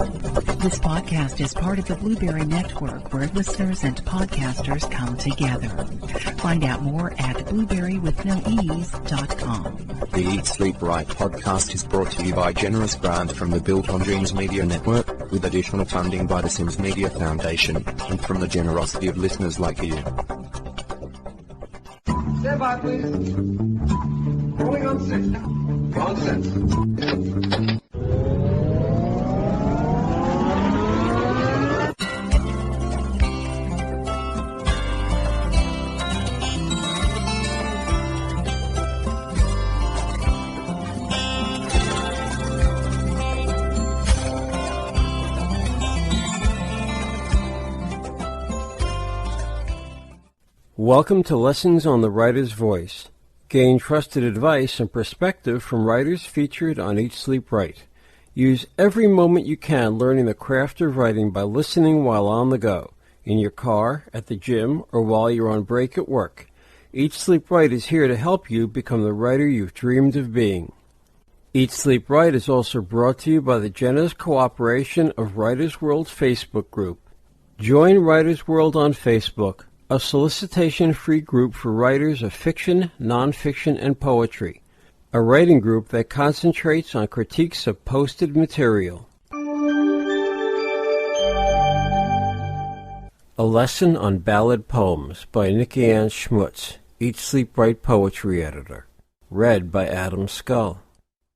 This podcast is part of the Blueberry Network, where listeners and podcasters come together. Find out more at blueberrywithnoease.com. The Eat Sleep Right podcast is brought to you by generous grant from the Built on Dreams Media Network, with additional funding by the Sims Media Foundation, and from the generosity of listeners like you. Stand by, please. Rolling on 6. Wrong sense. Welcome to Lessons on the Writer's Voice. Gain trusted advice and perspective from writers featured on Eat Sleep Right. Use every moment you can learning the craft of writing by listening while on the go, in your car, at the gym, or while you're on break at work. Eat Sleep Right is here to help you become the writer you've dreamed of being. Eat Sleep Right is also brought to you by the generous cooperation of Writers World's Facebook group. Join Writers World on Facebook, a solicitation-free group for writers of fiction, nonfiction, and poetry. A writing group that concentrates on critiques of posted material. A Lesson on Ballad Poems by Nikki Ann Schmutz, Eat Sleep Right poetry editor. Read by Adam Scull.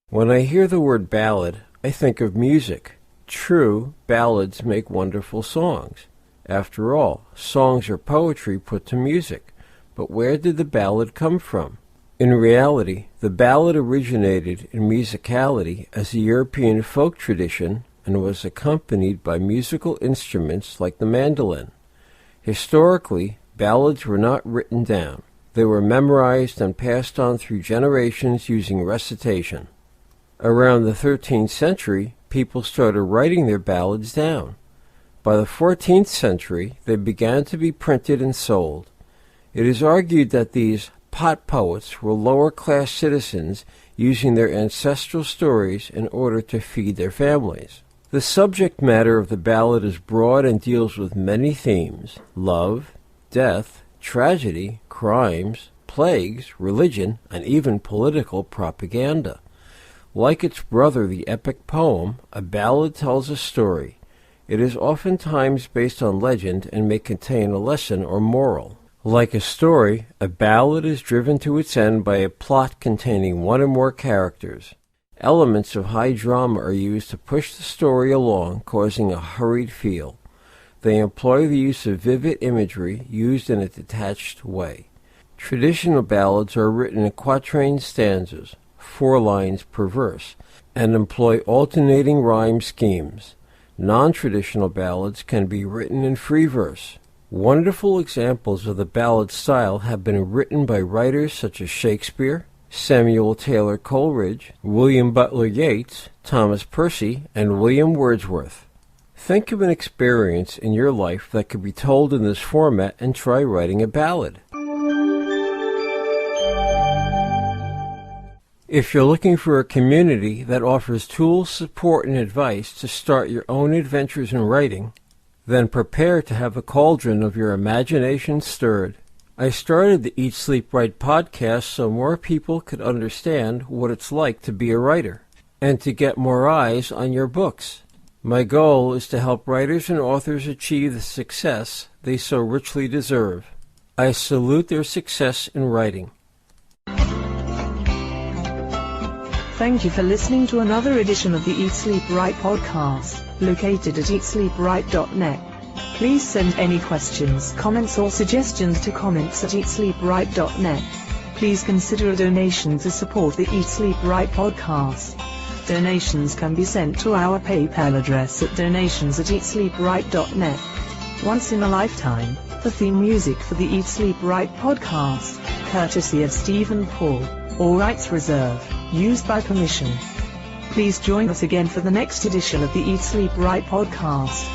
When I hear the word ballad, I think of music. True, ballads make wonderful songs. After all, songs are poetry put to music. But where did the ballad come from? In reality, the ballad originated in musicality as a European folk tradition and was accompanied by musical instruments like the mandolin. Historically, ballads were not written down. They were memorized and passed on through generations using recitation. Around the 13th century, people started writing their ballads down. By the 14th century, they began to be printed and sold. It is argued that these pot poets were lower-class citizens using their ancestral stories in order to feed their families. The subject matter of the ballad is broad and deals with many themes: love, death, tragedy, crimes, plagues, religion, and even political propaganda. Like its brother, the epic poem, a ballad tells a story. It is oftentimes based on legend and may contain a lesson or moral. Like a story, a ballad is driven to its end by a plot containing one or more characters. Elements of high drama are used to push the story along, causing a hurried feel. They employ the use of vivid imagery used in a detached way. Traditional ballads are written in quatrain stanzas, 4 lines per verse, and employ alternating rhyme schemes. Non-traditional ballads can be written in free verse. Wonderful examples of the ballad style have been written by writers such as Shakespeare, Samuel Taylor Coleridge, William Butler Yeats, Thomas Percy, and William Wordsworth. Think of an experience in your life that could be told in this format and try writing a ballad. If you're looking for a community that offers tools, support, and advice to start your own adventures in writing, then prepare to have the cauldron of your imagination stirred. I started the Eat Sleep Right podcast so more people could understand what it's like to be a writer, and to get more eyes on your books. My goal is to help writers and authors achieve the success they so richly deserve. I salute their success in writing. Thank you for listening to another edition of the Eat Sleep Right podcast, located at eatsleepright.net. Please send any questions, comments or suggestions to comments@eatsleepright.net. Please consider a donation to support the Eat Sleep Right podcast. Donations can be sent to our PayPal address at donations@eatsleepright.net. Once in a lifetime, the theme music for the Eat Sleep Right podcast, courtesy of Stephen Paul, all rights reserved. Used by permission. Please join us again for the next edition of the Eat Sleep Right podcast.